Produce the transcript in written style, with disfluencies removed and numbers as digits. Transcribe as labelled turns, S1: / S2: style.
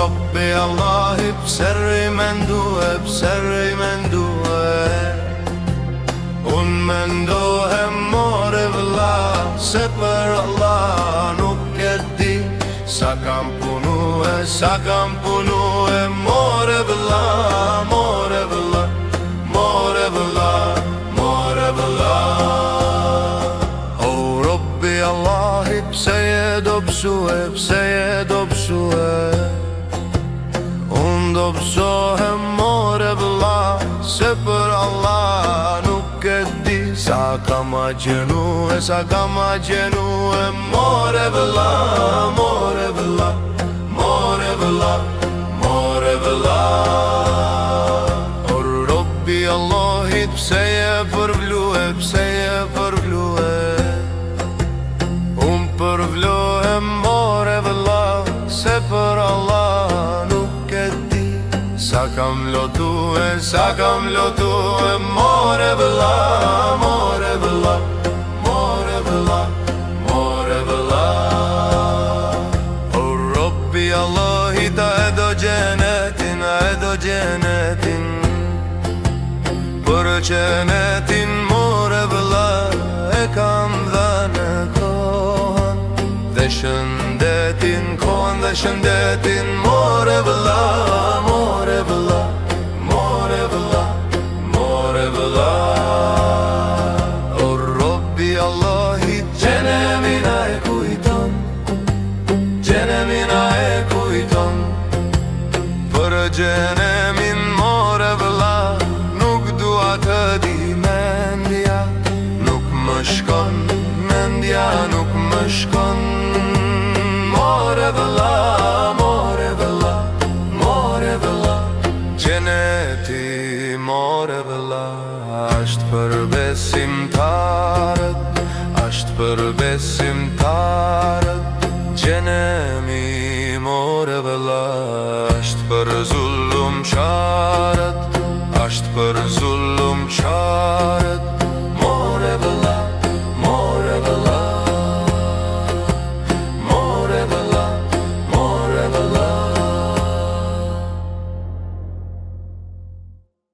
S1: Rabbi Allahi pserri mendue Unë mendohem more vëlla Se për Allah nuk e di Sa kam punue More vëlla O Rabbi Allahi pse je do psue Unë do psohem more vëlla Se për Allah nuk e di Sa kam a gjenue More vëlla O Rabbi Allahit pse je përvlue Unë përvlohem more vëlla Se për Allah nuk e di Sa kam lotue More vëlla O Rabbi Allahit a edo gjenetin Për gjenetin more vëlla E kam dhane kohën Dhe shëndetin More vëlla O Rabbi Allahit gjenemina e kujton Për gjenemin more vëlla Nuk dua të di mendja Nuk më shkon mendja More vëlla Gjeneti more vëlla Asht për besimtarët Gjenemi more vëlla Asht për zullumqarët